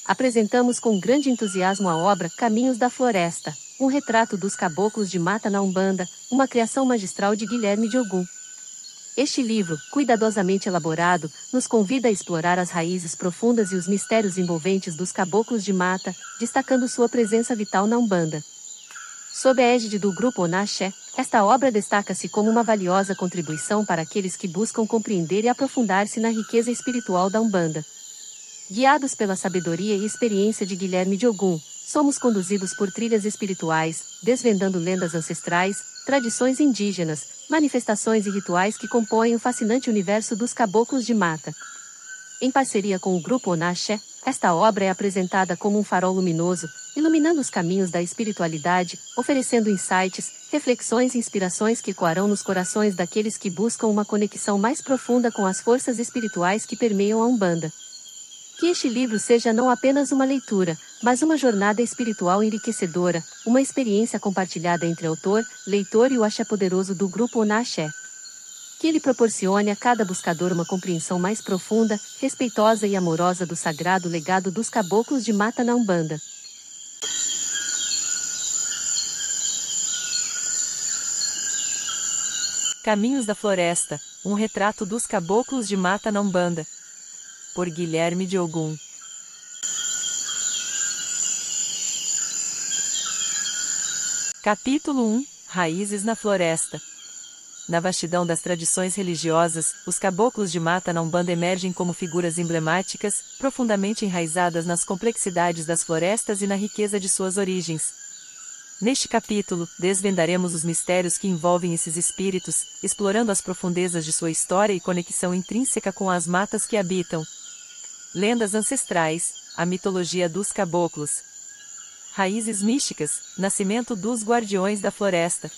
apresentamos com grande entusiasmo a obra Caminhos da Floresta, um retrato dos caboclos de mata na Umbanda, uma criação magistral de Guilherme de Ogum. Este livro, cuidadosamente elaborado, nos convida a explorar as raízes profundas e os mistérios envolventes dos caboclos de mata, destacando sua presença vital na Umbanda. Sob a égide do Grupo Onaxé, esta obra destaca-se como uma valiosa contribuição para aqueles que buscam compreender e aprofundar-se na riqueza espiritual da Umbanda. Guiados pela sabedoria e experiência de Guilherme de Ogum, somos conduzidos por trilhas espirituais, desvendando lendas ancestrais, tradições indígenas, manifestações e rituais que compõem o fascinante universo dos caboclos de mata. Em parceria com o Grupo Onaxé, esta obra é apresentada como um farol luminoso, iluminando os caminhos da espiritualidade, oferecendo insights, reflexões e inspirações que ecoarão nos corações daqueles que buscam uma conexão mais profunda com as forças espirituais que permeiam a Umbanda. Que este livro seja não apenas uma leitura, mas uma jornada espiritual enriquecedora, uma experiência compartilhada entre autor, leitor e o axé poderoso do Grupo Onaxé. Que ele proporcione a cada buscador uma compreensão mais profunda, respeitosa e amorosa do sagrado legado dos caboclos de mata na Umbanda. Caminhos da Floresta, um retrato dos caboclos de mata na Umbanda. Por Guilherme de Ogum. Capítulo 1 – Raízes na Floresta. Na vastidão das tradições religiosas, os caboclos de mata na Umbanda emergem como figuras emblemáticas, profundamente enraizadas nas complexidades das florestas e na riqueza de suas origens. Neste capítulo, desvendaremos os mistérios que envolvem esses espíritos, explorando as profundezas de sua história e conexão intrínseca com as matas que habitam. Lendas ancestrais, a mitologia dos caboclos. Raízes místicas, nascimento dos guardiões da floresta.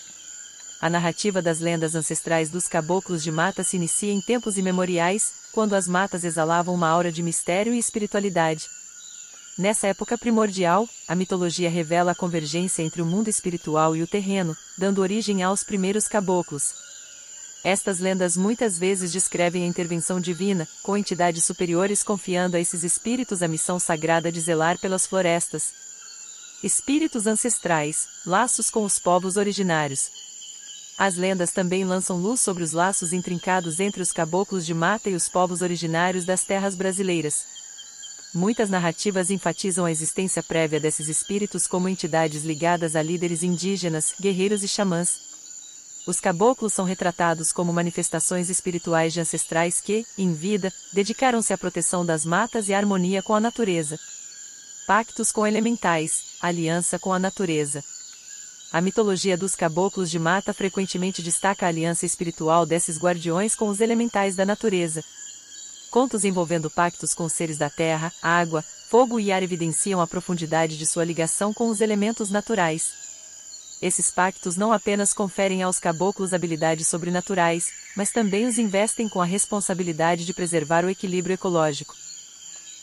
A narrativa das lendas ancestrais dos caboclos de mata se inicia em tempos imemoriais, quando as matas exalavam uma aura de mistério e espiritualidade. Nessa época primordial, a mitologia revela a convergência entre o mundo espiritual e o terreno, dando origem aos primeiros caboclos. Estas lendas muitas vezes descrevem a intervenção divina, com entidades superiores confiando a esses espíritos a missão sagrada de zelar pelas florestas. Espíritos ancestrais, laços com os povos originários. As lendas também lançam luz sobre os laços intrincados entre os caboclos de mata e os povos originários das terras brasileiras. Muitas narrativas enfatizam a existência prévia desses espíritos como entidades ligadas a líderes indígenas, guerreiros e xamãs. Os caboclos são retratados como manifestações espirituais de ancestrais que, em vida, dedicaram-se à proteção das matas e à harmonia com a natureza. Pactos com elementais, aliança com a natureza. A mitologia dos caboclos de mata frequentemente destaca a aliança espiritual desses guardiões com os elementais da natureza. Contos envolvendo pactos com seres da terra, água, fogo e ar evidenciam a profundidade de sua ligação com os elementos naturais. Esses pactos não apenas conferem aos caboclos habilidades sobrenaturais, mas também os investem com a responsabilidade de preservar o equilíbrio ecológico.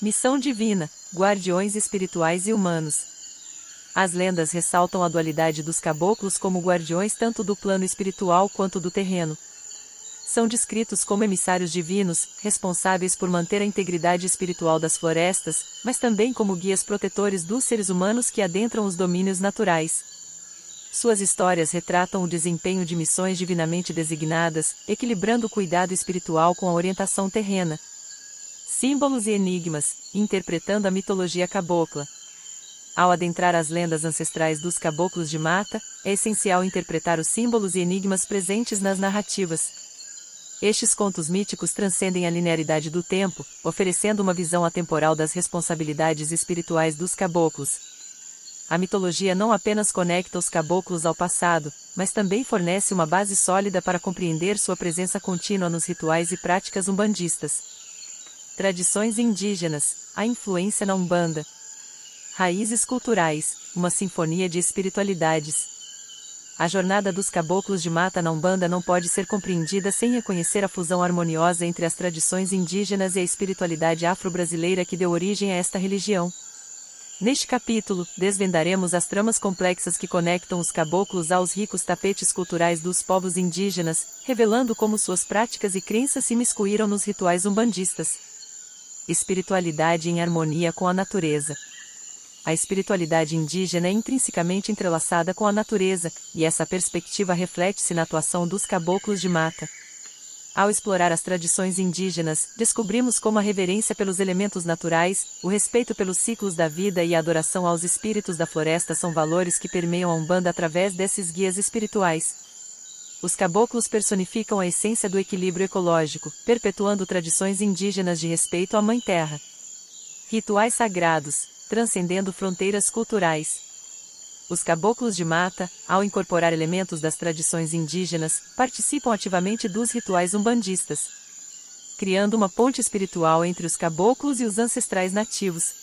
Missão divina, guardiões espirituais e humanos. As lendas ressaltam a dualidade dos caboclos como guardiões tanto do plano espiritual quanto do terreno. São descritos como emissários divinos, responsáveis por manter a integridade espiritual das florestas, mas também como guias protetores dos seres humanos que adentram os domínios naturais. Suas histórias retratam o desempenho de missões divinamente designadas, equilibrando o cuidado espiritual com a orientação terrena. Símbolos e enigmas, interpretando a mitologia cabocla. Ao adentrar as lendas ancestrais dos caboclos de mata, é essencial interpretar os símbolos e enigmas presentes nas narrativas. Estes contos míticos transcendem a linearidade do tempo, oferecendo uma visão atemporal das responsabilidades espirituais dos caboclos. A mitologia não apenas conecta os caboclos ao passado, mas também fornece uma base sólida para compreender sua presença contínua nos rituais e práticas umbandistas. Tradições indígenas, a influência na Umbanda. Raízes culturais, uma sinfonia de espiritualidades. A jornada dos caboclos de mata na Umbanda não pode ser compreendida sem reconhecer a fusão harmoniosa entre as tradições indígenas e a espiritualidade afro-brasileira que deu origem a esta religião. Neste capítulo, desvendaremos as tramas complexas que conectam os caboclos aos ricos tapetes culturais dos povos indígenas, revelando como suas práticas e crenças se imiscuíram nos rituais umbandistas. Espiritualidade em harmonia com a natureza. A espiritualidade indígena é intrinsecamente entrelaçada com a natureza, e essa perspectiva reflete-se na atuação dos caboclos de mata. Ao explorar as tradições indígenas, descobrimos como a reverência pelos elementos naturais, o respeito pelos ciclos da vida e a adoração aos espíritos da floresta são valores que permeiam a Umbanda através desses guias espirituais. Os caboclos personificam a essência do equilíbrio ecológico, perpetuando tradições indígenas de respeito à Mãe Terra. Rituais sagrados, transcendendo fronteiras culturais. Os caboclos de mata, ao incorporar elementos das tradições indígenas, participam ativamente dos rituais umbandistas, criando uma ponte espiritual entre os caboclos e os ancestrais nativos.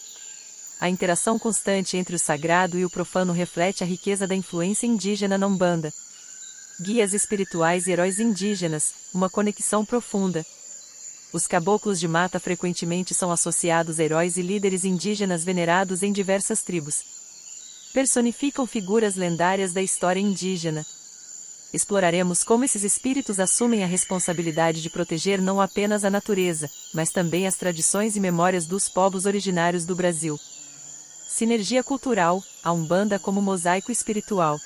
A interação constante entre o sagrado e o profano reflete a riqueza da influência indígena na Umbanda. Guias espirituais e heróis indígenas, uma conexão profunda. Os caboclos de mata frequentemente são associados a heróis e líderes indígenas venerados em diversas tribos. Personificam figuras lendárias da história indígena. Exploraremos como esses espíritos assumem a responsabilidade de proteger não apenas a natureza, mas também as tradições e memórias dos povos originários do Brasil. Sinergia cultural, a Umbanda como mosaico espiritual.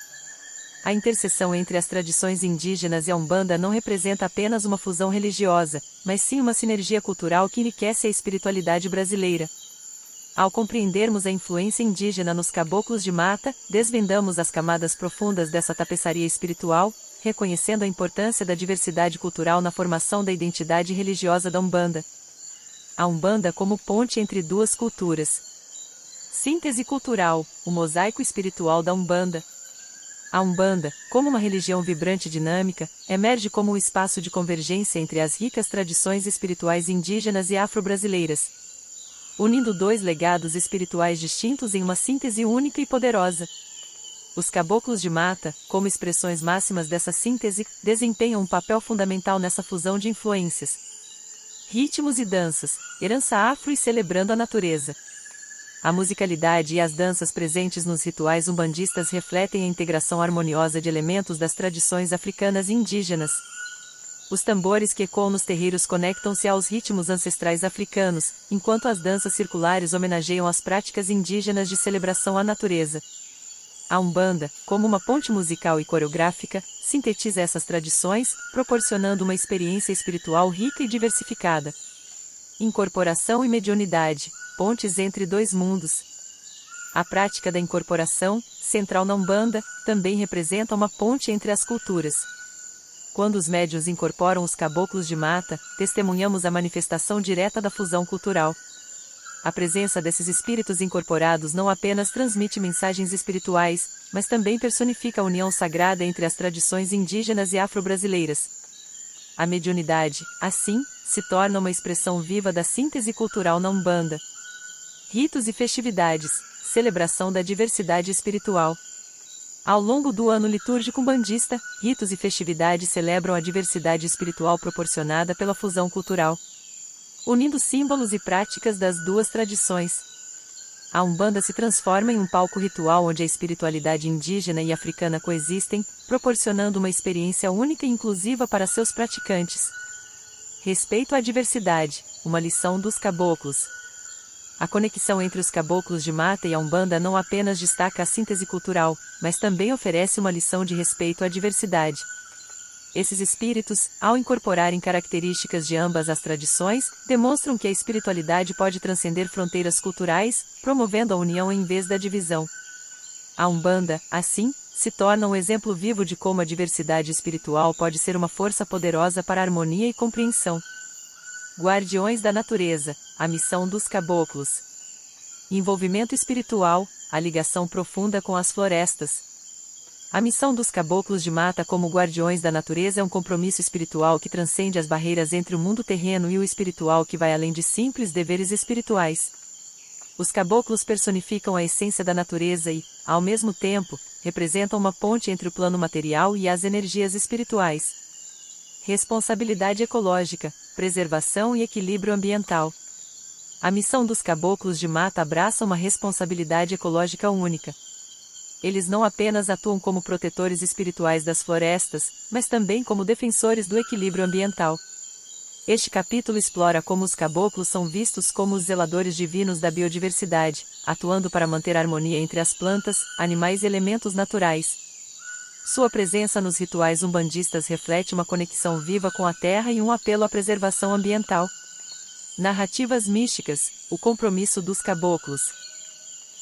A interseção entre as tradições indígenas e a Umbanda não representa apenas uma fusão religiosa, mas sim uma sinergia cultural que enriquece a espiritualidade brasileira. Ao compreendermos a influência indígena nos caboclos de mata, desvendamos as camadas profundas dessa tapeçaria espiritual, reconhecendo a importância da diversidade cultural na formação da identidade religiosa da Umbanda. A Umbanda como ponte entre duas culturas. Síntese cultural, o mosaico espiritual da Umbanda. A Umbanda, como uma religião vibrante e dinâmica, emerge como um espaço de convergência entre as ricas tradições espirituais indígenas e afro-brasileiras, unindo dois legados espirituais distintos em uma síntese única e poderosa. Os caboclos de mata, como expressões máximas dessa síntese, desempenham um papel fundamental nessa fusão de influências. Ritmos e danças, herança afro e celebrando a natureza. A musicalidade e as danças presentes nos rituais umbandistas refletem a integração harmoniosa de elementos das tradições africanas e indígenas. Os tambores que ecoam nos terreiros conectam-se aos ritmos ancestrais africanos, enquanto as danças circulares homenageiam as práticas indígenas de celebração à natureza. A Umbanda, como uma ponte musical e coreográfica, sintetiza essas tradições, proporcionando uma experiência espiritual rica e diversificada. Incorporação e mediunidade, pontes entre dois mundos. A prática da incorporação, central na Umbanda, também representa uma ponte entre as culturas. Quando os médiuns incorporam os caboclos de mata, testemunhamos a manifestação direta da fusão cultural. A presença desses espíritos incorporados não apenas transmite mensagens espirituais, mas também personifica a união sagrada entre as tradições indígenas e afro-brasileiras. A mediunidade, assim, se torna uma expressão viva da síntese cultural na Umbanda. Ritos e festividades, celebração da diversidade espiritual. Ao longo do ano litúrgico umbandista, ritos e festividades celebram a diversidade espiritual proporcionada pela fusão cultural, unindo símbolos e práticas das duas tradições. A Umbanda se transforma em um palco ritual onde a espiritualidade indígena e africana coexistem, proporcionando uma experiência única e inclusiva para seus praticantes. Respeito à diversidade, uma lição dos caboclos. A conexão entre os caboclos de mata e a Umbanda não apenas destaca a síntese cultural, mas também oferece uma lição de respeito à diversidade. Esses espíritos, ao incorporarem características de ambas as tradições, demonstram que a espiritualidade pode transcender fronteiras culturais, promovendo a união em vez da divisão. A Umbanda, assim, se torna um exemplo vivo de como a diversidade espiritual pode ser uma força poderosa para a harmonia e compreensão. Guardiões da natureza, a missão dos caboclos. Envolvimento espiritual, a ligação profunda com as florestas. A missão dos caboclos de mata como guardiões da natureza é um compromisso espiritual que transcende as barreiras entre o mundo terreno e o espiritual que vai além de simples deveres espirituais. Os caboclos personificam a essência da natureza e, ao mesmo tempo, representam uma ponte entre o plano material e as energias espirituais. Responsabilidade ecológica, preservação e equilíbrio ambiental. A missão dos caboclos de mata abraça uma responsabilidade ecológica única. Eles não apenas atuam como protetores espirituais das florestas, mas também como defensores do equilíbrio ambiental. Este capítulo explora como os caboclos são vistos como os zeladores divinos da biodiversidade, atuando para manter a harmonia entre as plantas, animais e elementos naturais. Sua presença nos rituais umbandistas reflete uma conexão viva com a terra e um apelo à preservação ambiental. Narrativas místicas, o compromisso dos caboclos.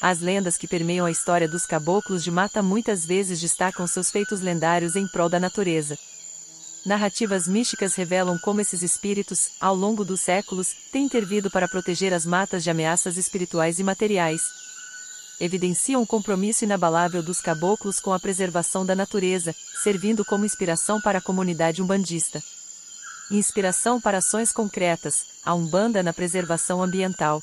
As lendas que permeiam a história dos caboclos de mata muitas vezes destacam seus feitos lendários em prol da natureza. Narrativas místicas revelam como esses espíritos, ao longo dos séculos, têm intervido para proteger as matas de ameaças espirituais e materiais. Evidenciam o compromisso inabalável dos caboclos com a preservação da natureza, servindo como inspiração para a comunidade umbandista. Inspiração para ações concretas, a Umbanda na preservação ambiental.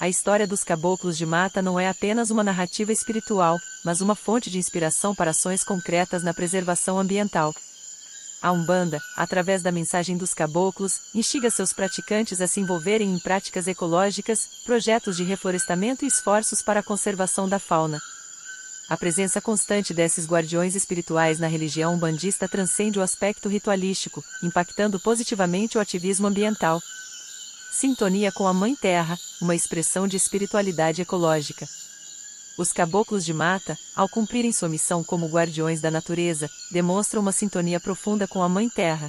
A história dos caboclos de mata não é apenas uma narrativa espiritual, mas uma fonte de inspiração para ações concretas na preservação ambiental. A Umbanda, através da mensagem dos caboclos, instiga seus praticantes a se envolverem em práticas ecológicas, projetos de reflorestamento e esforços para a conservação da fauna. A presença constante desses guardiões espirituais na religião umbandista transcende o aspecto ritualístico, impactando positivamente o ativismo ambiental. Sintonia com a Mãe Terra, uma expressão de espiritualidade ecológica. Os caboclos de mata, ao cumprirem sua missão como guardiões da natureza, demonstram uma sintonia profunda com a Mãe Terra.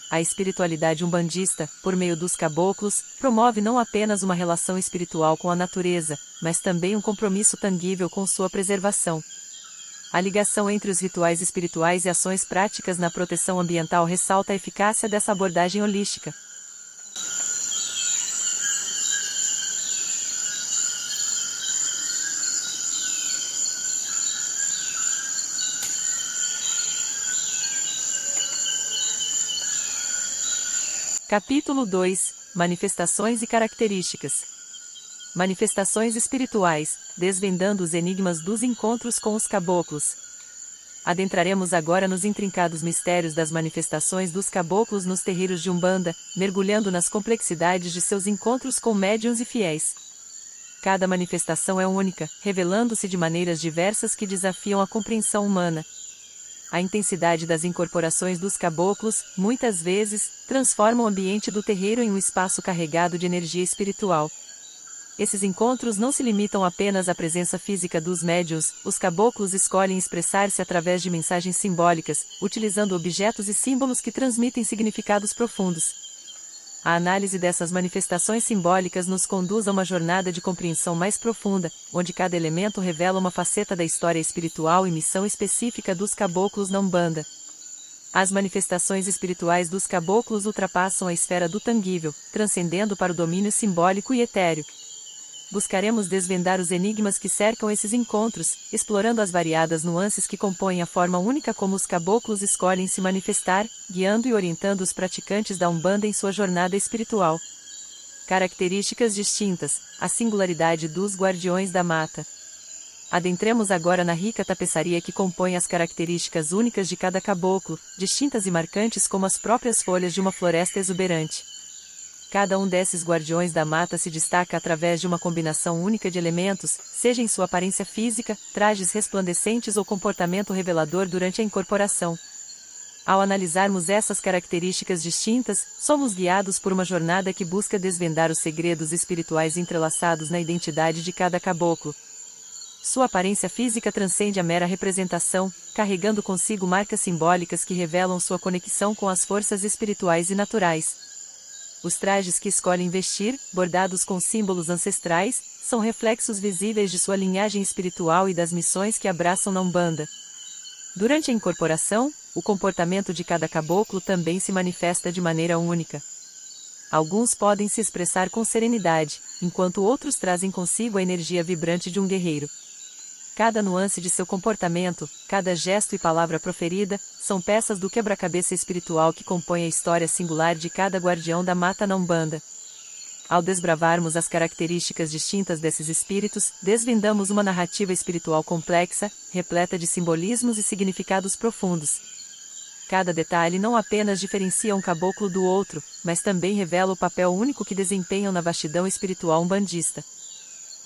A espiritualidade umbandista, por meio dos caboclos, promove não apenas uma relação espiritual com a natureza, mas também um compromisso tangível com sua preservação. A ligação entre os rituais espirituais e ações práticas na proteção ambiental ressalta a eficácia dessa abordagem holística. Capítulo 2 – Manifestações e características. Manifestações espirituais, desvendando os enigmas dos encontros com os caboclos. Adentraremos agora nos intrincados mistérios das manifestações dos caboclos nos terreiros de Umbanda, mergulhando nas complexidades de seus encontros com médiuns e fiéis. Cada manifestação é única, revelando-se de maneiras diversas que desafiam a compreensão humana. A intensidade das incorporações dos caboclos, muitas vezes, transforma o ambiente do terreiro em um espaço carregado de energia espiritual. Esses encontros não se limitam apenas à presença física dos médiuns, os caboclos escolhem expressar-se através de mensagens simbólicas, utilizando objetos e símbolos que transmitem significados profundos. A análise dessas manifestações simbólicas nos conduz a uma jornada de compreensão mais profunda, onde cada elemento revela uma faceta da história espiritual e missão específica dos caboclos na Umbanda. As manifestações espirituais dos caboclos ultrapassam a esfera do tangível, transcendendo para o domínio simbólico e etéreo. Buscaremos desvendar os enigmas que cercam esses encontros, explorando as variadas nuances que compõem a forma única como os caboclos escolhem se manifestar, guiando e orientando os praticantes da Umbanda em sua jornada espiritual. Características distintas, a singularidade dos guardiões da mata. Adentremos agora na rica tapeçaria que compõe as características únicas de cada caboclo, distintas e marcantes como as próprias folhas de uma floresta exuberante. Cada um desses guardiões da mata se destaca através de uma combinação única de elementos, seja em sua aparência física, trajes resplandecentes ou comportamento revelador durante a incorporação. Ao analisarmos essas características distintas, somos guiados por uma jornada que busca desvendar os segredos espirituais entrelaçados na identidade de cada caboclo. Sua aparência física transcende a mera representação, carregando consigo marcas simbólicas que revelam sua conexão com as forças espirituais e naturais. Os trajes que escolhem vestir, bordados com símbolos ancestrais, são reflexos visíveis de sua linhagem espiritual e das missões que abraçam na Umbanda. Durante a incorporação, o comportamento de cada caboclo também se manifesta de maneira única. Alguns podem se expressar com serenidade, enquanto outros trazem consigo a energia vibrante de um guerreiro. Cada nuance de seu comportamento, cada gesto e palavra proferida, são peças do quebra-cabeça espiritual que compõe a história singular de cada guardião da mata na Umbanda. Ao desbravarmos as características distintas desses espíritos, desvendamos uma narrativa espiritual complexa, repleta de simbolismos e significados profundos. Cada detalhe não apenas diferencia um caboclo do outro, mas também revela o papel único que desempenham na vastidão espiritual umbandista.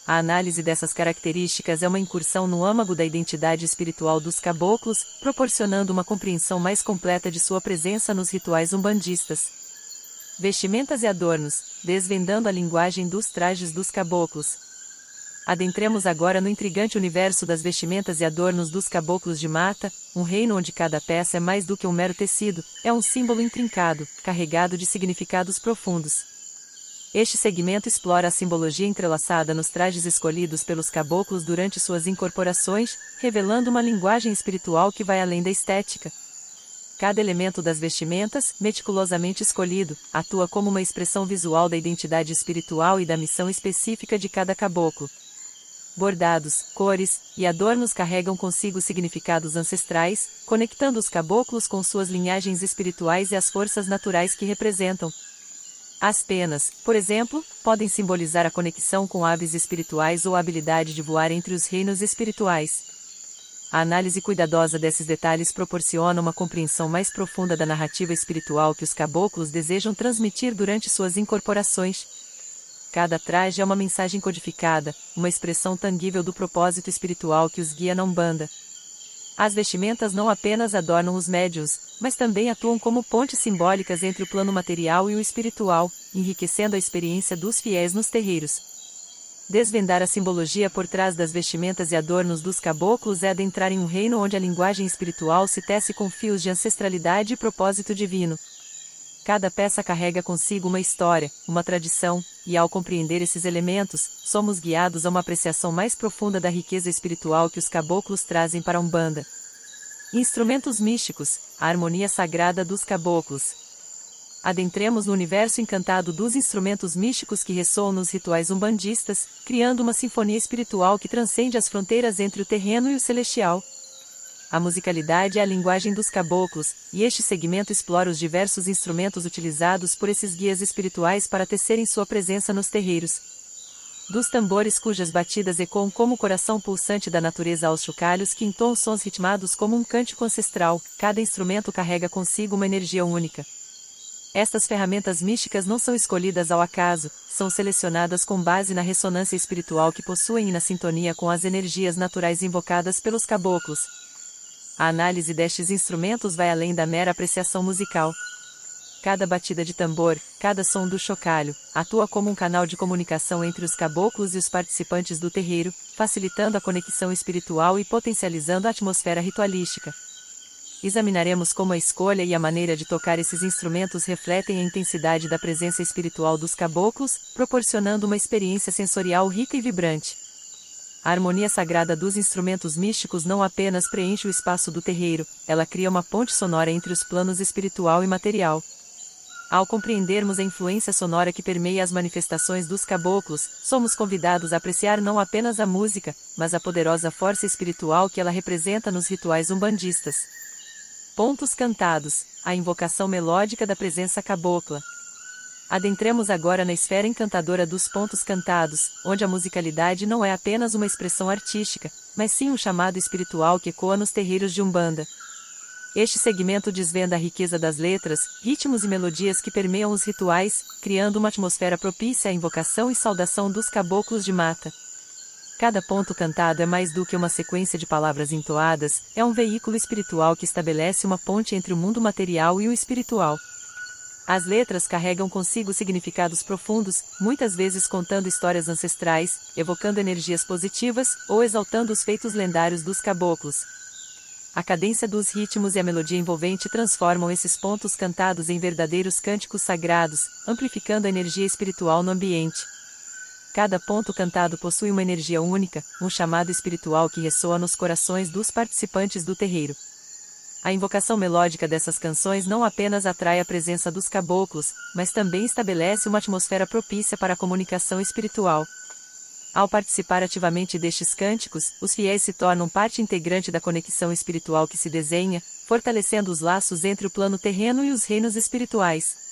A análise dessas características é uma incursão no âmago da identidade espiritual dos caboclos, proporcionando uma compreensão mais completa de sua presença nos rituais umbandistas. Vestimentas e adornos, desvendando a linguagem dos trajes dos caboclos. Adentremos agora no intrigante universo das vestimentas e adornos dos caboclos de mata, um reino onde cada peça é mais do que um mero tecido, é um símbolo intrincado, carregado de significados profundos. Este segmento explora a simbologia entrelaçada nos trajes escolhidos pelos caboclos durante suas incorporações, revelando uma linguagem espiritual que vai além da estética. Cada elemento das vestimentas, meticulosamente escolhido, atua como uma expressão visual da identidade espiritual e da missão específica de cada caboclo. Bordados, cores e adornos carregam consigo significados ancestrais, conectando os caboclos com suas linhagens espirituais e as forças naturais que representam. As penas, por exemplo, podem simbolizar a conexão com aves espirituais ou a habilidade de voar entre os reinos espirituais. A análise cuidadosa desses detalhes proporciona uma compreensão mais profunda da narrativa espiritual que os caboclos desejam transmitir durante suas incorporações. Cada traje é uma mensagem codificada, uma expressão tangível do propósito espiritual que os guia na Umbanda. As vestimentas não apenas adornam os médiuns, mas também atuam como pontes simbólicas entre o plano material e o espiritual, enriquecendo a experiência dos fiéis nos terreiros. Desvendar a simbologia por trás das vestimentas e adornos dos caboclos é adentrar em um reino onde a linguagem espiritual se tece com fios de ancestralidade e propósito divino. Cada peça carrega consigo uma história, uma tradição, e ao compreender esses elementos, somos guiados a uma apreciação mais profunda da riqueza espiritual que os caboclos trazem para a Umbanda. Instrumentos místicos, a harmonia sagrada dos caboclos. Adentremos no universo encantado dos instrumentos místicos que ressoam nos rituais umbandistas, criando uma sinfonia espiritual que transcende as fronteiras entre o terreno e o celestial. A musicalidade é a linguagem dos caboclos, e este segmento explora os diversos instrumentos utilizados por esses guias espirituais para tecerem sua presença nos terreiros. Dos tambores cujas batidas ecoam como o coração pulsante da natureza aos chocalhos que entoam sons ritmados como um cântico ancestral, cada instrumento carrega consigo uma energia única. Estas ferramentas místicas não são escolhidas ao acaso, são selecionadas com base na ressonância espiritual que possuem e na sintonia com as energias naturais invocadas pelos caboclos. A análise destes instrumentos vai além da mera apreciação musical. Cada batida de tambor, cada som do chocalho, atua como um canal de comunicação entre os caboclos e os participantes do terreiro, facilitando a conexão espiritual e potencializando a atmosfera ritualística. Examinaremos como a escolha e a maneira de tocar esses instrumentos refletem a intensidade da presença espiritual dos caboclos, proporcionando uma experiência sensorial rica e vibrante. A harmonia sagrada dos instrumentos místicos não apenas preenche o espaço do terreiro, ela cria uma ponte sonora entre os planos espiritual e material. Ao compreendermos a influência sonora que permeia as manifestações dos caboclos, somos convidados a apreciar não apenas a música, mas a poderosa força espiritual que ela representa nos rituais umbandistas. Pontos cantados, a invocação melódica da presença cabocla. Adentremos agora na esfera encantadora dos pontos cantados, onde a musicalidade não é apenas uma expressão artística, mas sim um chamado espiritual que ecoa nos terreiros de Umbanda. Este segmento desvenda a riqueza das letras, ritmos e melodias que permeiam os rituais, criando uma atmosfera propícia à invocação e saudação dos caboclos de mata. Cada ponto cantado é mais do que uma sequência de palavras entoadas, é um veículo espiritual que estabelece uma ponte entre o mundo material e o espiritual. As letras carregam consigo significados profundos, muitas vezes contando histórias ancestrais, evocando energias positivas, ou exaltando os feitos lendários dos caboclos. A cadência dos ritmos e a melodia envolvente transformam esses pontos cantados em verdadeiros cânticos sagrados, amplificando a energia espiritual no ambiente. Cada ponto cantado possui uma energia única, um chamado espiritual que ressoa nos corações dos participantes do terreiro. A invocação melódica dessas canções não apenas atrai a presença dos caboclos, mas também estabelece uma atmosfera propícia para a comunicação espiritual. Ao participar ativamente destes cânticos, os fiéis se tornam parte integrante da conexão espiritual que se desenha, fortalecendo os laços entre o plano terreno e os reinos espirituais.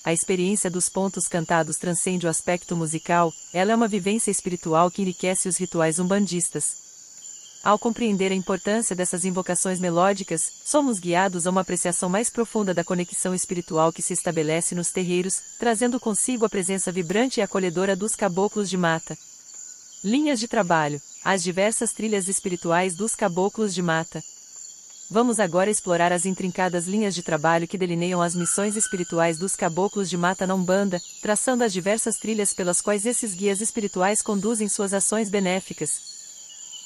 A experiência dos pontos cantados transcende o aspecto musical, ela é uma vivência espiritual que enriquece os rituais umbandistas. Ao compreender a importância dessas invocações melódicas, somos guiados a uma apreciação mais profunda da conexão espiritual que se estabelece nos terreiros, trazendo consigo a presença vibrante e acolhedora dos caboclos de mata. Linhas de trabalho, as diversas trilhas espirituais dos caboclos de mata. Vamos agora explorar as intrincadas linhas de trabalho que delineiam as missões espirituais dos caboclos de mata na Umbanda, traçando as diversas trilhas pelas quais esses guias espirituais conduzem suas ações benéficas.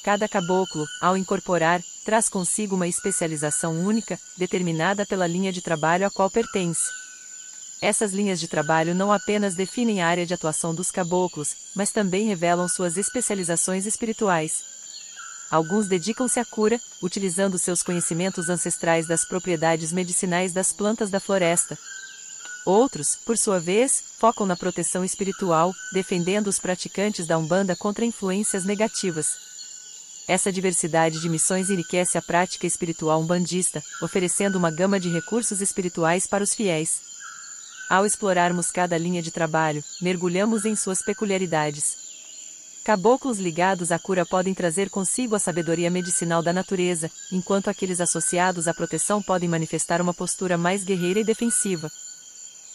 Cada caboclo, ao incorporar, traz consigo uma especialização única, determinada pela linha de trabalho a qual pertence. Essas linhas de trabalho não apenas definem a área de atuação dos caboclos, mas também revelam suas especializações espirituais. Alguns dedicam-se à cura, utilizando seus conhecimentos ancestrais das propriedades medicinais das plantas da floresta. Outros, por sua vez, focam na proteção espiritual, defendendo os praticantes da Umbanda contra influências negativas. Essa diversidade de missões enriquece a prática espiritual umbandista, oferecendo uma gama de recursos espirituais para os fiéis. Ao explorarmos cada linha de trabalho, mergulhamos em suas peculiaridades. Caboclos ligados à cura podem trazer consigo a sabedoria medicinal da natureza, enquanto aqueles associados à proteção podem manifestar uma postura mais guerreira e defensiva.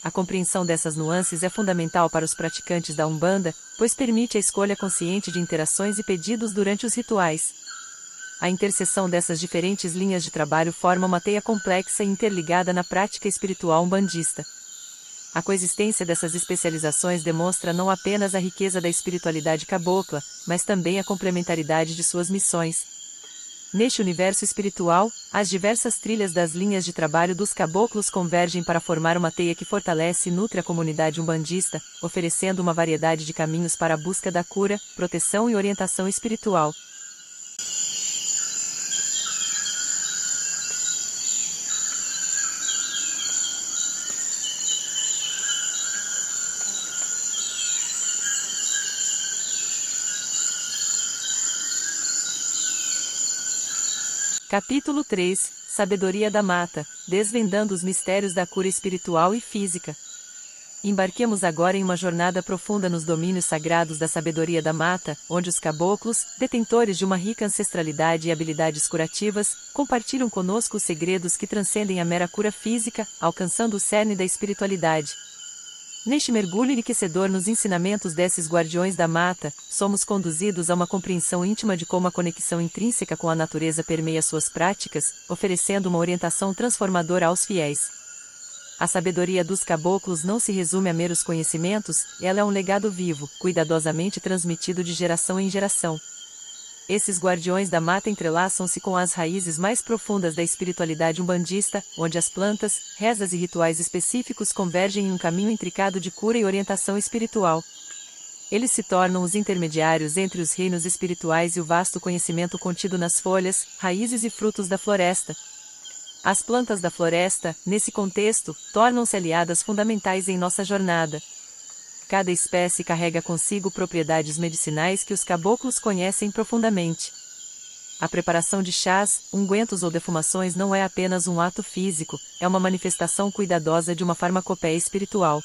A compreensão dessas nuances é fundamental para os praticantes da Umbanda, pois permite a escolha consciente de interações e pedidos durante os rituais. A interseção dessas diferentes linhas de trabalho forma uma teia complexa e interligada na prática espiritual umbandista. A coexistência dessas especializações demonstra não apenas a riqueza da espiritualidade cabocla, mas também a complementaridade de suas missões. Neste universo espiritual, as diversas trilhas das linhas de trabalho dos caboclos convergem para formar uma teia que fortalece e nutre a comunidade umbandista, oferecendo uma variedade de caminhos para a busca da cura, proteção e orientação espiritual. Capítulo 3 – Sabedoria da Mata, desvendando os mistérios da cura espiritual e física. Embarquemos agora em uma jornada profunda nos domínios sagrados da sabedoria da mata, onde os caboclos, detentores de uma rica ancestralidade e habilidades curativas, compartilham conosco os segredos que transcendem a mera cura física, alcançando o cerne da espiritualidade. Neste mergulho enriquecedor nos ensinamentos desses guardiões da mata, somos conduzidos a uma compreensão íntima de como a conexão intrínseca com a natureza permeia suas práticas, oferecendo uma orientação transformadora aos fiéis. A sabedoria dos caboclos não se resume a meros conhecimentos, ela é um legado vivo, cuidadosamente transmitido de geração em geração. Esses guardiões da mata entrelaçam-se com as raízes mais profundas da espiritualidade umbandista, onde as plantas, rezas e rituais específicos convergem em um caminho intricado de cura e orientação espiritual. Eles se tornam os intermediários entre os reinos espirituais e o vasto conhecimento contido nas folhas, raízes e frutos da floresta. As plantas da floresta, nesse contexto, tornam-se aliadas fundamentais em nossa jornada. Cada espécie carrega consigo propriedades medicinais que os caboclos conhecem profundamente. A preparação de chás, ungüentos ou defumações não é apenas um ato físico, é uma manifestação cuidadosa de uma farmacopeia espiritual.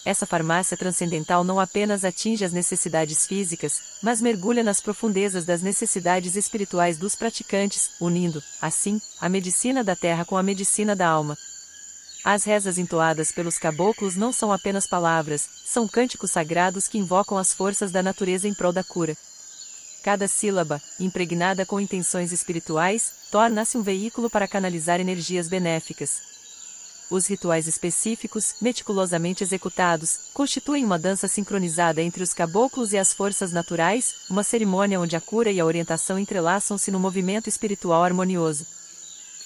Essa farmácia transcendental não apenas atinge as necessidades físicas, mas mergulha nas profundezas das necessidades espirituais dos praticantes, unindo, assim, a medicina da terra com a medicina da alma. As rezas entoadas pelos caboclos não são apenas palavras, são cânticos sagrados que invocam as forças da natureza em prol da cura. Cada sílaba, impregnada com intenções espirituais, torna-se um veículo para canalizar energias benéficas. Os rituais específicos, meticulosamente executados, constituem uma dança sincronizada entre os caboclos e as forças naturais, uma cerimônia onde a cura e a orientação entrelaçam-se num movimento espiritual harmonioso.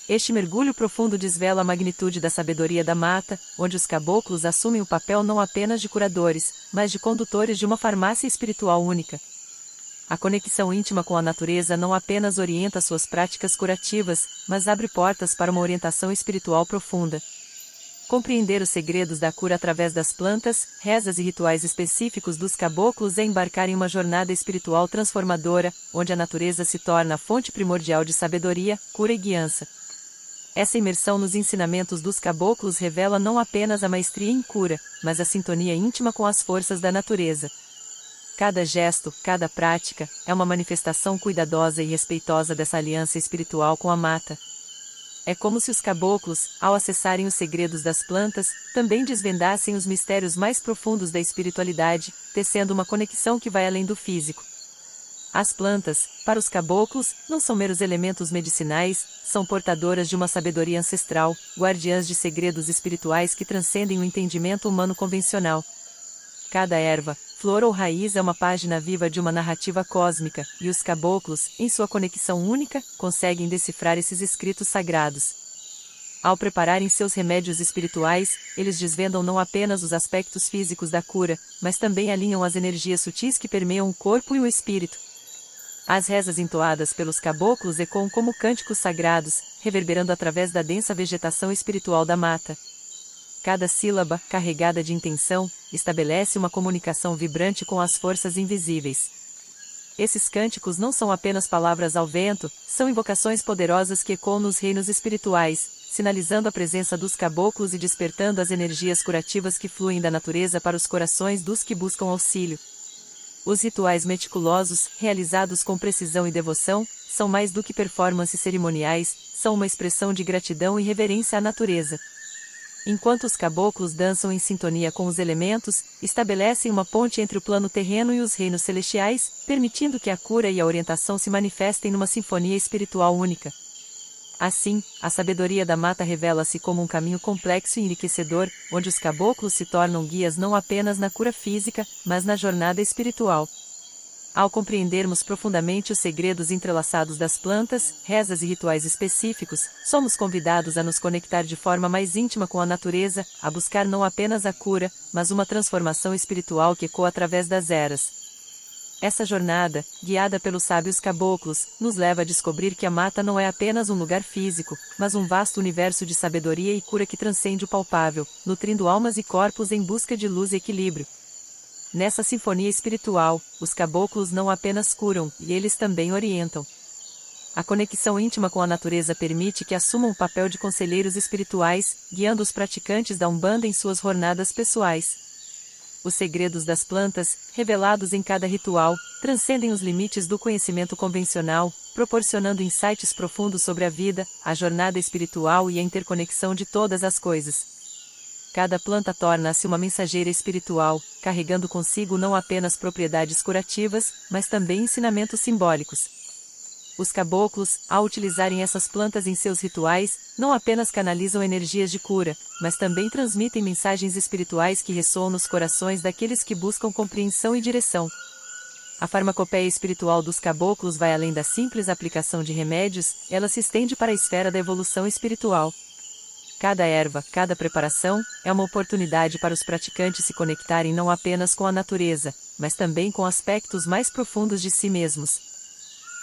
Este mergulho profundo desvela a magnitude da sabedoria da mata, onde os caboclos assumem o papel não apenas de curadores, mas de condutores de uma farmácia espiritual única. A conexão íntima com a natureza não apenas orienta suas práticas curativas, mas abre portas para uma orientação espiritual profunda. Compreender os segredos da cura através das plantas, rezas e rituais específicos dos caboclos é embarcar em uma jornada espiritual transformadora, onde a natureza se torna a fonte primordial de sabedoria, cura e guiança. Essa imersão nos ensinamentos dos caboclos revela não apenas a maestria em cura, mas a sintonia íntima com as forças da natureza. Cada gesto, cada prática, é uma manifestação cuidadosa e respeitosa dessa aliança espiritual com a mata. É como se os caboclos, ao acessarem os segredos das plantas, também desvendassem os mistérios mais profundos da espiritualidade, tecendo uma conexão que vai além do físico. As plantas, para os caboclos, não são meros elementos medicinais, são portadoras de uma sabedoria ancestral, guardiãs de segredos espirituais que transcendem o entendimento humano convencional. Cada erva, flor ou raiz é uma página viva de uma narrativa cósmica, e os caboclos, em sua conexão única, conseguem decifrar esses escritos sagrados. Ao prepararem seus remédios espirituais, eles desvendam não apenas os aspectos físicos da cura, mas também alinham as energias sutis que permeiam o corpo e o espírito. As rezas entoadas pelos caboclos ecoam como cânticos sagrados, reverberando através da densa vegetação espiritual da mata. Cada sílaba, carregada de intenção, estabelece uma comunicação vibrante com as forças invisíveis. Esses cânticos não são apenas palavras ao vento, são invocações poderosas que ecoam nos reinos espirituais, sinalizando a presença dos caboclos e despertando as energias curativas que fluem da natureza para os corações dos que buscam auxílio. Os rituais meticulosos, realizados com precisão e devoção, são mais do que performances cerimoniais, são uma expressão de gratidão e reverência à natureza. Enquanto os caboclos dançam em sintonia com os elementos, estabelecem uma ponte entre o plano terreno e os reinos celestiais, permitindo que a cura e a orientação se manifestem numa sinfonia espiritual única. Assim, a sabedoria da mata revela-se como um caminho complexo e enriquecedor, onde os caboclos se tornam guias não apenas na cura física, mas na jornada espiritual. Ao compreendermos profundamente os segredos entrelaçados das plantas, rezas e rituais específicos, somos convidados a nos conectar de forma mais íntima com a natureza, a buscar não apenas a cura, mas uma transformação espiritual que ecoa através das eras. Essa jornada, guiada pelos sábios caboclos, nos leva a descobrir que a mata não é apenas um lugar físico, mas um vasto universo de sabedoria e cura que transcende o palpável, nutrindo almas e corpos em busca de luz e equilíbrio. Nessa sinfonia espiritual, os caboclos não apenas curam, e eles também orientam. A conexão íntima com a natureza permite que assumam o papel de conselheiros espirituais, guiando os praticantes da Umbanda em suas jornadas pessoais. Os segredos das plantas, revelados em cada ritual, transcendem os limites do conhecimento convencional, proporcionando insights profundos sobre a vida, a jornada espiritual e a interconexão de todas as coisas. Cada planta torna-se uma mensageira espiritual, carregando consigo não apenas propriedades curativas, mas também ensinamentos simbólicos. Os caboclos, ao utilizarem essas plantas em seus rituais, não apenas canalizam energias de cura, mas também transmitem mensagens espirituais que ressoam nos corações daqueles que buscam compreensão e direção. A farmacopeia espiritual dos caboclos vai além da simples aplicação de remédios, ela se estende para a esfera da evolução espiritual. Cada erva, cada preparação, é uma oportunidade para os praticantes se conectarem não apenas com a natureza, mas também com aspectos mais profundos de si mesmos.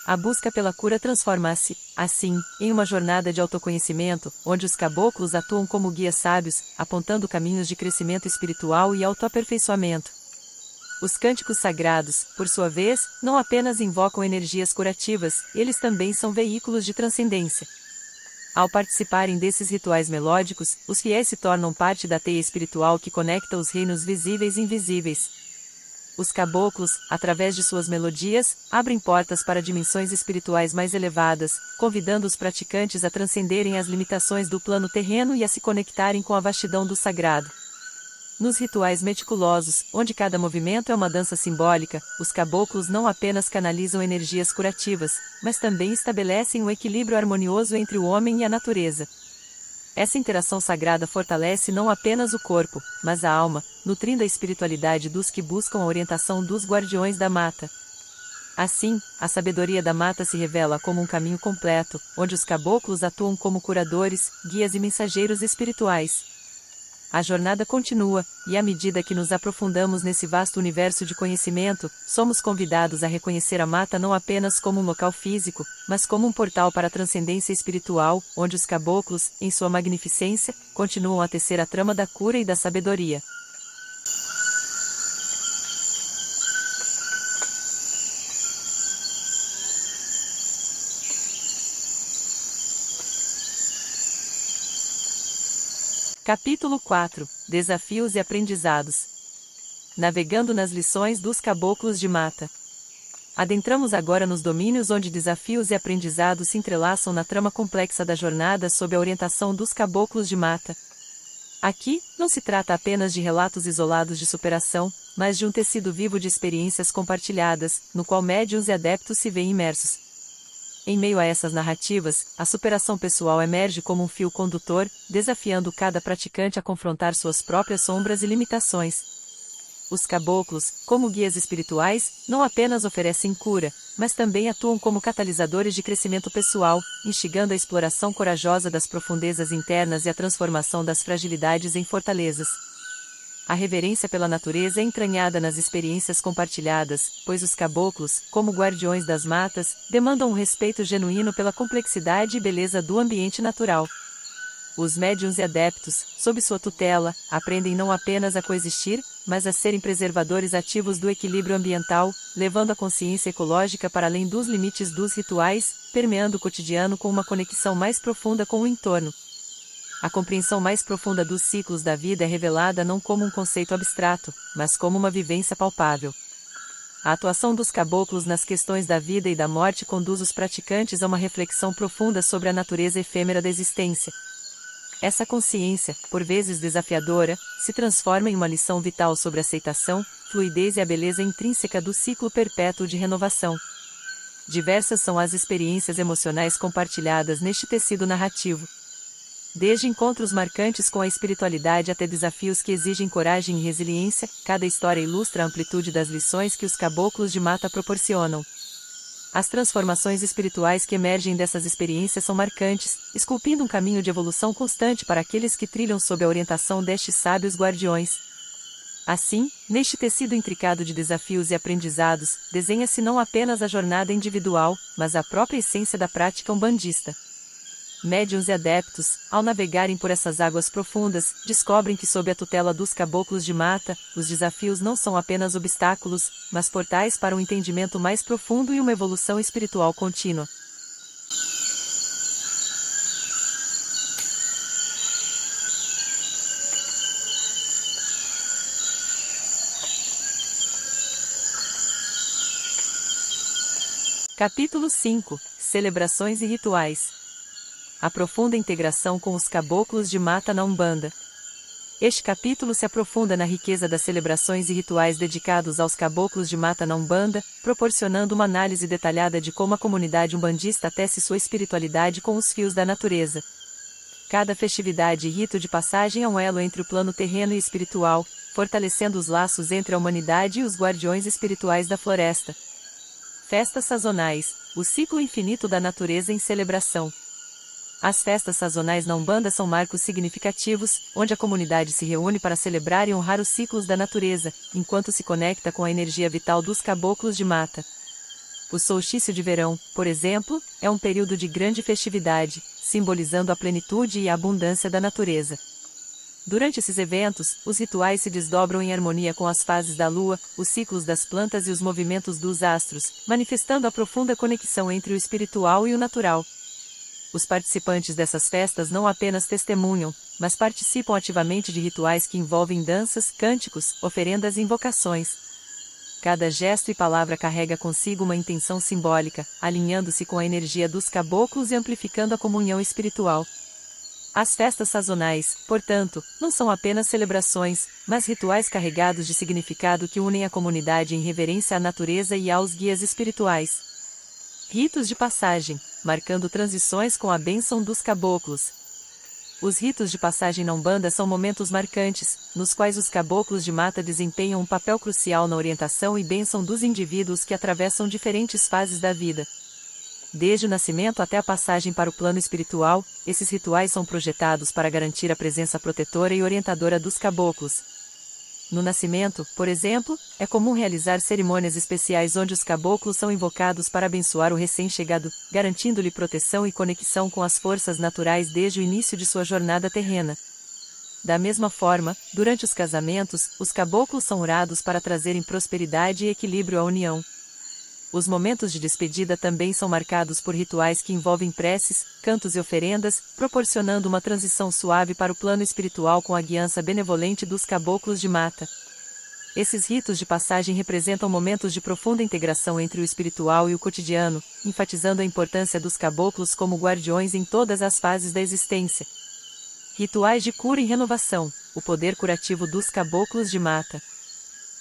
A busca pela cura transforma-se, assim, em uma jornada de autoconhecimento, onde os caboclos atuam como guias sábios, apontando caminhos de crescimento espiritual e autoaperfeiçoamento. Os cânticos sagrados, por sua vez, não apenas invocam energias curativas, eles também são veículos de transcendência. Ao participarem desses rituais melódicos, os fiéis se tornam parte da teia espiritual que conecta os reinos visíveis e invisíveis. Os caboclos, através de suas melodias, abrem portas para dimensões espirituais mais elevadas, convidando os praticantes a transcenderem as limitações do plano terreno e a se conectarem com a vastidão do sagrado. Nos rituais meticulosos, onde cada movimento é uma dança simbólica, os caboclos não apenas canalizam energias curativas, mas também estabelecem um equilíbrio harmonioso entre o homem e a natureza. Essa interação sagrada fortalece não apenas o corpo, mas a alma, nutrindo a espiritualidade dos que buscam a orientação dos guardiões da mata. Assim, a sabedoria da mata se revela como um caminho completo, onde os caboclos atuam como curadores, guias e mensageiros espirituais. A jornada continua, e à medida que nos aprofundamos nesse vasto universo de conhecimento, somos convidados a reconhecer a mata não apenas como um local físico, mas como um portal para a transcendência espiritual, onde os caboclos, em sua magnificência, continuam a tecer a trama da cura e da sabedoria. Capítulo 4 – Desafios e aprendizados. Navegando nas lições dos caboclos de mata. Adentramos agora nos domínios onde desafios e aprendizados se entrelaçam na trama complexa da jornada sob a orientação dos caboclos de mata. Aqui, não se trata apenas de relatos isolados de superação, mas de um tecido vivo de experiências compartilhadas, no qual médiuns e adeptos se veem imersos. Em meio a essas narrativas, a superação pessoal emerge como um fio condutor, desafiando cada praticante a confrontar suas próprias sombras e limitações. Os caboclos, como guias espirituais, não apenas oferecem cura, mas também atuam como catalisadores de crescimento pessoal, instigando a exploração corajosa das profundezas internas e a transformação das fragilidades em fortalezas. A reverência pela natureza é entranhada nas experiências compartilhadas, pois os caboclos, como guardiões das matas, demandam um respeito genuíno pela complexidade e beleza do ambiente natural. Os médiuns e adeptos, sob sua tutela, aprendem não apenas a coexistir, mas a serem preservadores ativos do equilíbrio ambiental, levando a consciência ecológica para além dos limites dos rituais, permeando o cotidiano com uma conexão mais profunda com o entorno. A compreensão mais profunda dos ciclos da vida é revelada não como um conceito abstrato, mas como uma vivência palpável. A atuação dos caboclos nas questões da vida e da morte conduz os praticantes a uma reflexão profunda sobre a natureza efêmera da existência. Essa consciência, por vezes desafiadora, se transforma em uma lição vital sobre a aceitação, fluidez e a beleza intrínseca do ciclo perpétuo de renovação. Diversas são as experiências emocionais compartilhadas neste tecido narrativo. Desde encontros marcantes com a espiritualidade até desafios que exigem coragem e resiliência, cada história ilustra a amplitude das lições que os caboclos de mata proporcionam. As transformações espirituais que emergem dessas experiências são marcantes, esculpindo um caminho de evolução constante para aqueles que trilham sob a orientação destes sábios guardiões. Assim, neste tecido intricado de desafios e aprendizados, desenha-se não apenas a jornada individual, mas a própria essência da prática umbandista. Médiuns e adeptos, ao navegarem por essas águas profundas, descobrem que sob a tutela dos caboclos de mata, os desafios não são apenas obstáculos, mas portais para um entendimento mais profundo e uma evolução espiritual contínua. Capítulo 5 – Celebrações e Rituais. A profunda integração com os caboclos de mata na Umbanda. Este capítulo se aprofunda na riqueza das celebrações e rituais dedicados aos caboclos de mata na Umbanda, proporcionando uma análise detalhada de como a comunidade umbandista tece sua espiritualidade com os fios da natureza. Cada festividade e rito de passagem é um elo entre o plano terreno e espiritual, fortalecendo os laços entre a humanidade e os guardiões espirituais da floresta. Festas sazonais, o ciclo infinito da natureza em celebração. As festas sazonais na Umbanda são marcos significativos, onde a comunidade se reúne para celebrar e honrar os ciclos da natureza, enquanto se conecta com a energia vital dos caboclos de mata. O solstício de verão, por exemplo, é um período de grande festividade, simbolizando a plenitude e a abundância da natureza. Durante esses eventos, os rituais se desdobram em harmonia com as fases da lua, os ciclos das plantas e os movimentos dos astros, manifestando a profunda conexão entre o espiritual e o natural. Os participantes dessas festas não apenas testemunham, mas participam ativamente de rituais que envolvem danças, cânticos, oferendas e invocações. Cada gesto e palavra carrega consigo uma intenção simbólica, alinhando-se com a energia dos caboclos e amplificando a comunhão espiritual. As festas sazonais, portanto, não são apenas celebrações, mas rituais carregados de significado que unem a comunidade em reverência à natureza e aos guias espirituais. Ritos de passagem, marcando transições com a bênção dos caboclos. Os ritos de passagem na Umbanda são momentos marcantes, nos quais os caboclos de mata desempenham um papel crucial na orientação e bênção dos indivíduos que atravessam diferentes fases da vida. Desde o nascimento até a passagem para o plano espiritual, esses rituais são projetados para garantir a presença protetora e orientadora dos caboclos. No nascimento, por exemplo, é comum realizar cerimônias especiais onde os caboclos são invocados para abençoar o recém-chegado, garantindo-lhe proteção e conexão com as forças naturais desde o início de sua jornada terrena. Da mesma forma, durante os casamentos, os caboclos são orados para trazerem prosperidade e equilíbrio à união. Os momentos de despedida também são marcados por rituais que envolvem preces, cantos e oferendas, proporcionando uma transição suave para o plano espiritual com a guiança benevolente dos caboclos de mata. Esses ritos de passagem representam momentos de profunda integração entre o espiritual e o cotidiano, enfatizando a importância dos caboclos como guardiões em todas as fases da existência. Rituais de cura e renovação, o poder curativo dos caboclos de mata.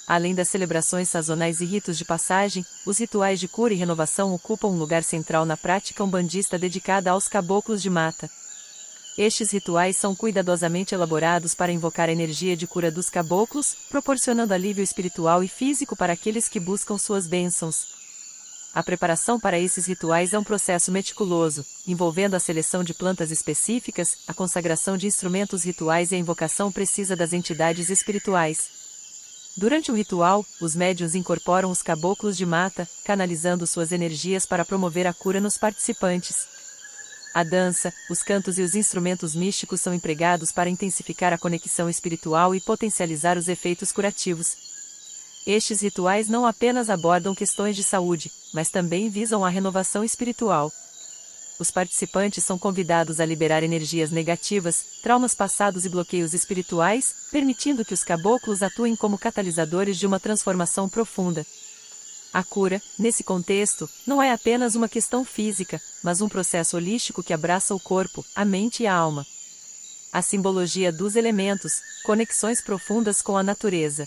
Além das celebrações sazonais e ritos de passagem, os rituais de cura e renovação ocupam um lugar central na prática umbandista dedicada aos caboclos de mata. Estes rituais são cuidadosamente elaborados para invocar a energia de cura dos caboclos, proporcionando alívio espiritual e físico para aqueles que buscam suas bênçãos. A preparação para esses rituais é um processo meticuloso, envolvendo a seleção de plantas específicas, a consagração de instrumentos rituais e a invocação precisa das entidades espirituais. Durante um ritual, os médiuns incorporam os caboclos de mata, canalizando suas energias para promover a cura nos participantes. A dança, os cantos e os instrumentos místicos são empregados para intensificar a conexão espiritual e potencializar os efeitos curativos. Estes rituais não apenas abordam questões de saúde, mas também visam a renovação espiritual. Os participantes são convidados a liberar energias negativas, traumas passados e bloqueios espirituais, permitindo que os caboclos atuem como catalisadores de uma transformação profunda. A cura, nesse contexto, não é apenas uma questão física, mas um processo holístico que abraça o corpo, a mente e a alma. A simbologia dos elementos, conexões profundas com a natureza.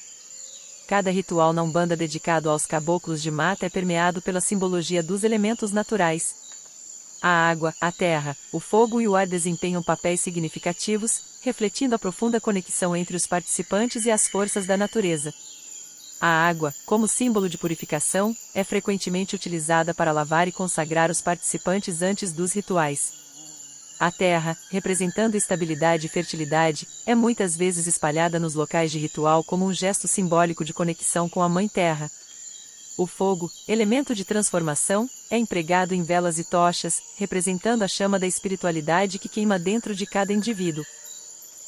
Cada ritual na Umbanda dedicado aos caboclos de mata é permeado pela simbologia dos elementos naturais. A água, a terra, o fogo e o ar desempenham papéis significativos, refletindo a profunda conexão entre os participantes e as forças da natureza. A água, como símbolo de purificação, é frequentemente utilizada para lavar e consagrar os participantes antes dos rituais. A terra, representando estabilidade e fertilidade, é muitas vezes espalhada nos locais de ritual como um gesto simbólico de conexão com a Mãe Terra. O fogo, elemento de transformação, é empregado em velas e tochas, representando a chama da espiritualidade que queima dentro de cada indivíduo.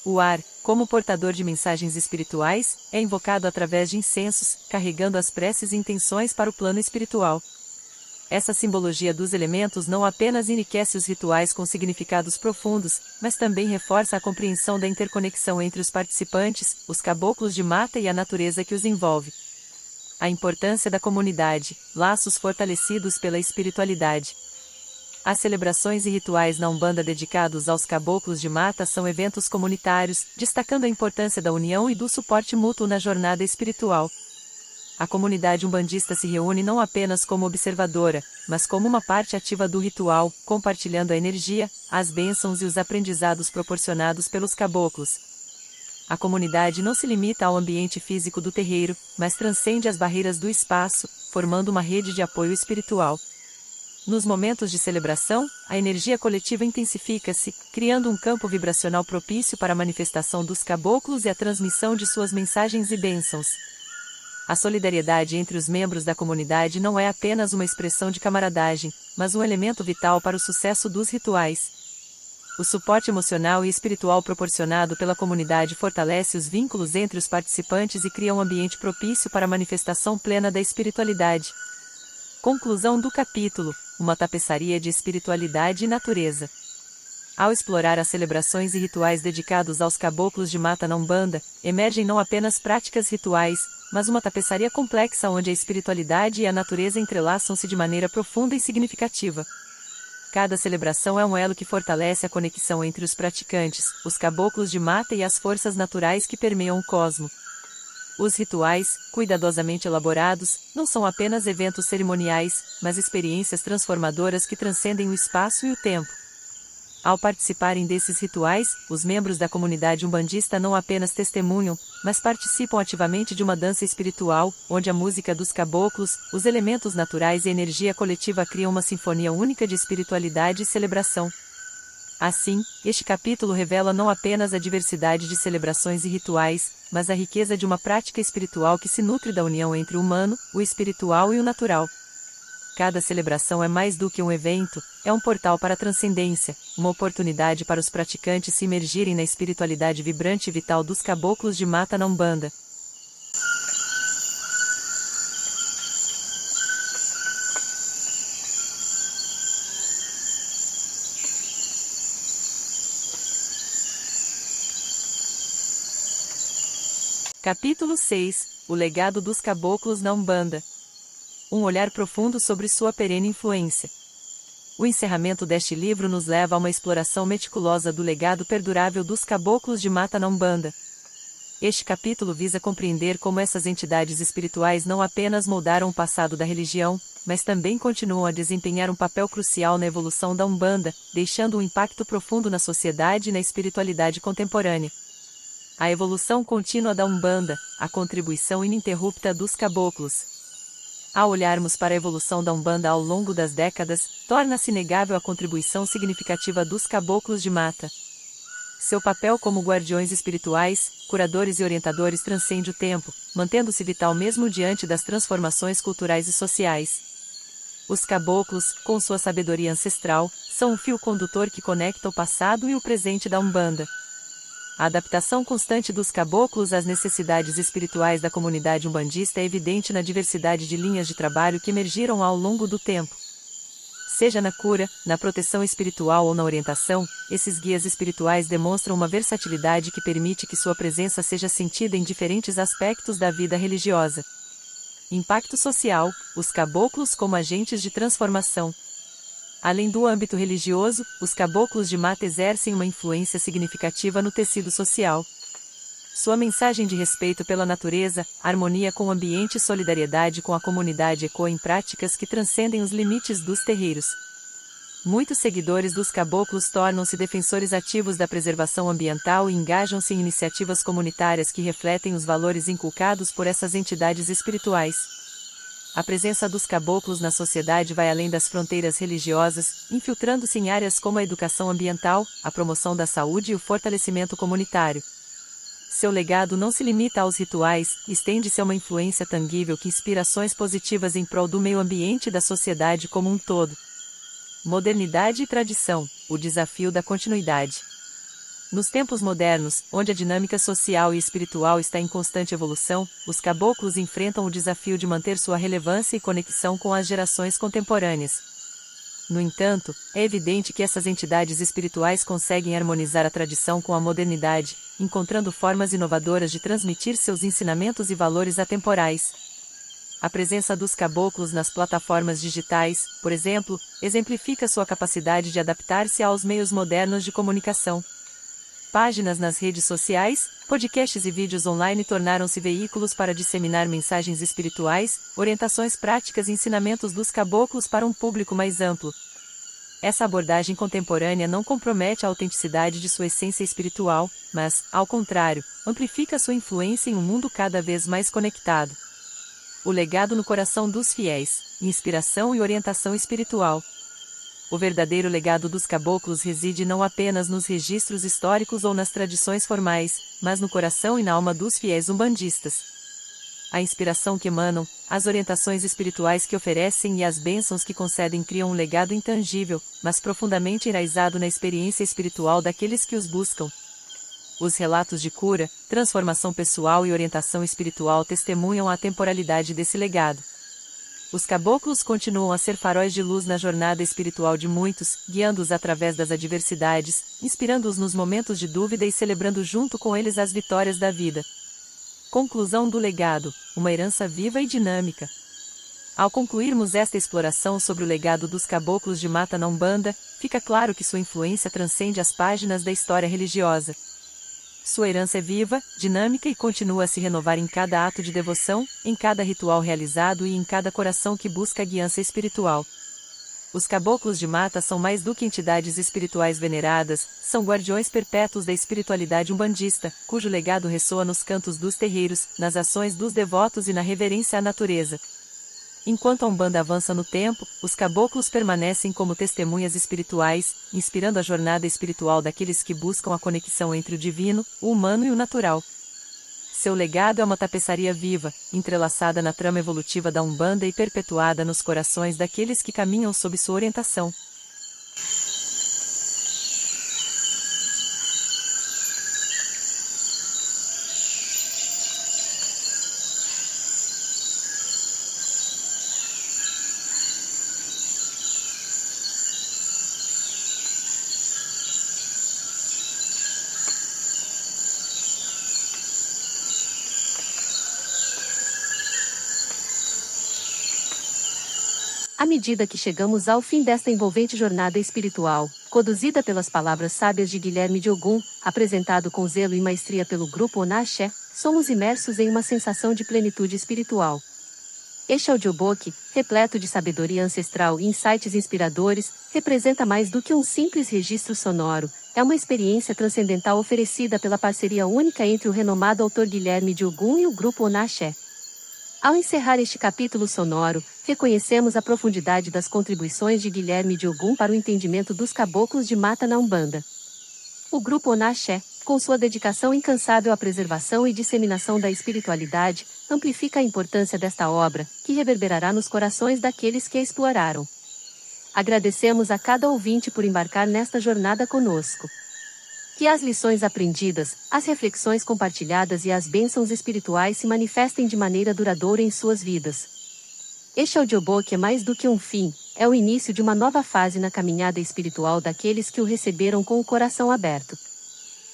O ar, como portador de mensagens espirituais, é invocado através de incensos, carregando as preces e intenções para o plano espiritual. Essa simbologia dos elementos não apenas enriquece os rituais com significados profundos, mas também reforça a compreensão da interconexão entre os participantes, os caboclos de mata e a natureza que os envolve. A importância da comunidade, laços fortalecidos pela espiritualidade. As celebrações e rituais na Umbanda dedicados aos caboclos de mata são eventos comunitários, destacando a importância da união e do suporte mútuo na jornada espiritual. A comunidade umbandista se reúne não apenas como observadora, mas como uma parte ativa do ritual, compartilhando a energia, as bênçãos e os aprendizados proporcionados pelos caboclos. A comunidade não se limita ao ambiente físico do terreiro, mas transcende as barreiras do espaço, formando uma rede de apoio espiritual. Nos momentos de celebração, a energia coletiva intensifica-se, criando um campo vibracional propício para a manifestação dos caboclos e a transmissão de suas mensagens e bênçãos. A solidariedade entre os membros da comunidade não é apenas uma expressão de camaradagem, mas um elemento vital para o sucesso dos rituais. O suporte emocional e espiritual proporcionado pela comunidade fortalece os vínculos entre os participantes e cria um ambiente propício para a manifestação plena da espiritualidade. Conclusão do capítulo: uma tapeçaria de espiritualidade e natureza. Ao explorar as celebrações e rituais dedicados aos caboclos de mata na Umbanda, emergem não apenas práticas rituais, mas uma tapeçaria complexa onde a espiritualidade e a natureza entrelaçam-se de maneira profunda e significativa. Cada celebração é um elo que fortalece a conexão entre os praticantes, os caboclos de mata e as forças naturais que permeiam o cosmo. Os rituais, cuidadosamente elaborados, não são apenas eventos cerimoniais, mas experiências transformadoras que transcendem o espaço e o tempo. Ao participarem desses rituais, os membros da comunidade umbandista não apenas testemunham, mas participam ativamente de uma dança espiritual, onde a música dos caboclos, os elementos naturais e a energia coletiva criam uma sinfonia única de espiritualidade e celebração. Assim, este capítulo revela não apenas a diversidade de celebrações e rituais, mas a riqueza de uma prática espiritual que se nutre da união entre o humano, o espiritual e o natural. Cada celebração é mais do que um evento, é um portal para a transcendência, uma oportunidade para os praticantes se imergirem na espiritualidade vibrante e vital dos caboclos de mata na Umbanda. Capítulo 6 – O legado dos caboclos na Umbanda. Um olhar profundo sobre sua perene influência. O encerramento deste livro nos leva a uma exploração meticulosa do legado perdurável dos caboclos de mata na Umbanda. Este capítulo visa compreender como essas entidades espirituais não apenas moldaram o passado da religião, mas também continuam a desempenhar um papel crucial na evolução da Umbanda, deixando um impacto profundo na sociedade e na espiritualidade contemporânea. A evolução contínua da Umbanda, a contribuição ininterrupta dos caboclos. Ao olharmos para a evolução da Umbanda ao longo das décadas, torna-se inegável a contribuição significativa dos caboclos de mata. Seu papel como guardiões espirituais, curadores e orientadores transcende o tempo, mantendo-se vital mesmo diante das transformações culturais e sociais. Os caboclos, com sua sabedoria ancestral, são um fio condutor que conecta o passado e o presente da Umbanda. A adaptação constante dos caboclos às necessidades espirituais da comunidade umbandista é evidente na diversidade de linhas de trabalho que emergiram ao longo do tempo. Seja na cura, na proteção espiritual ou na orientação, esses guias espirituais demonstram uma versatilidade que permite que sua presença seja sentida em diferentes aspectos da vida religiosa. Impacto social, os caboclos como agentes de transformação. Além do âmbito religioso, os caboclos de mata exercem uma influência significativa no tecido social. Sua mensagem de respeito pela natureza, harmonia com o ambiente e solidariedade com a comunidade ecoa em práticas que transcendem os limites dos terreiros. Muitos seguidores dos caboclos tornam-se defensores ativos da preservação ambiental e engajam-se em iniciativas comunitárias que refletem os valores inculcados por essas entidades espirituais. A presença dos caboclos na sociedade vai além das fronteiras religiosas, infiltrando-se em áreas como a educação ambiental, a promoção da saúde e o fortalecimento comunitário. Seu legado não se limita aos rituais, estende-se a uma influência tangível que inspira ações positivas em prol do meio ambiente e da sociedade como um todo. Modernidade e tradição, o desafio da continuidade. Nos tempos modernos, onde a dinâmica social e espiritual está em constante evolução, os caboclos enfrentam o desafio de manter sua relevância e conexão com as gerações contemporâneas. No entanto, é evidente que essas entidades espirituais conseguem harmonizar a tradição com a modernidade, encontrando formas inovadoras de transmitir seus ensinamentos e valores atemporais. A presença dos caboclos nas plataformas digitais, por exemplo, exemplifica sua capacidade de adaptar-se aos meios modernos de comunicação. Páginas nas redes sociais, podcasts e vídeos online tornaram-se veículos para disseminar mensagens espirituais, orientações práticas e ensinamentos dos caboclos para um público mais amplo. Essa abordagem contemporânea não compromete a autenticidade de sua essência espiritual, mas, ao contrário, amplifica sua influência em um mundo cada vez mais conectado. O legado no coração dos fiéis, inspiração e orientação espiritual. O verdadeiro legado dos caboclos reside não apenas nos registros históricos ou nas tradições formais, mas no coração e na alma dos fiéis umbandistas. A inspiração que emanam, as orientações espirituais que oferecem e as bênçãos que concedem criam um legado intangível, mas profundamente enraizado na experiência espiritual daqueles que os buscam. Os relatos de cura, transformação pessoal e orientação espiritual testemunham a temporalidade desse legado. Os caboclos continuam a ser faróis de luz na jornada espiritual de muitos, guiando-os através das adversidades, inspirando-os nos momentos de dúvida e celebrando junto com eles as vitórias da vida. Conclusão do legado, uma herança viva e dinâmica. Ao concluirmos esta exploração sobre o legado dos caboclos de mata na Umbanda, fica claro que sua influência transcende as páginas da história religiosa. Sua herança é viva, dinâmica e continua a se renovar em cada ato de devoção, em cada ritual realizado e em cada coração que busca a guiança espiritual. Os caboclos de mata são mais do que entidades espirituais veneradas, são guardiões perpétuos da espiritualidade umbandista, cujo legado ressoa nos cantos dos terreiros, nas ações dos devotos e na reverência à natureza. Enquanto a Umbanda avança no tempo, os caboclos permanecem como testemunhas espirituais, inspirando a jornada espiritual daqueles que buscam a conexão entre o divino, o humano e o natural. Seu legado é uma tapeçaria viva, entrelaçada na trama evolutiva da Umbanda e perpetuada nos corações daqueles que caminham sob sua orientação. À medida que chegamos ao fim desta envolvente jornada espiritual, conduzida pelas palavras sábias de Guilherme de Ogum, apresentado com zelo e maestria pelo grupo Onaxé, somos imersos em uma sensação de plenitude espiritual. Este audiobook, repleto de sabedoria ancestral e insights inspiradores, representa mais do que um simples registro sonoro, é uma experiência transcendental oferecida pela parceria única entre o renomado autor Guilherme de Ogum e o grupo Onaxé. Ao encerrar este capítulo sonoro, reconhecemos a profundidade das contribuições de Guilherme de Ogum para o entendimento dos caboclos de mata na Umbanda. O grupo Onaxé, com sua dedicação incansável à preservação e disseminação da espiritualidade, amplifica a importância desta obra, que reverberará nos corações daqueles que a exploraram. Agradecemos a cada ouvinte por embarcar nesta jornada conosco. Que as lições aprendidas, as reflexões compartilhadas e as bênçãos espirituais se manifestem de maneira duradoura em suas vidas. Este audiobook é mais do que um fim, é o início de uma nova fase na caminhada espiritual daqueles que o receberam com o coração aberto.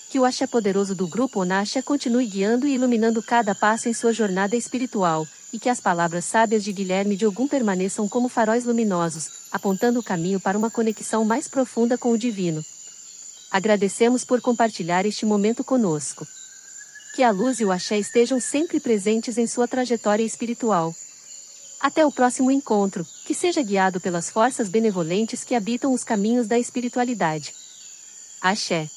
Que o axé poderoso do grupo Onaxé continue guiando e iluminando cada passo em sua jornada espiritual, e que as palavras sábias de Guilherme de Ogum permaneçam como faróis luminosos, apontando o caminho para uma conexão mais profunda com o divino. Agradecemos por compartilhar este momento conosco. Que a luz e o axé estejam sempre presentes em sua trajetória espiritual. Até o próximo encontro, que seja guiado pelas forças benevolentes que habitam os caminhos da espiritualidade. Axé.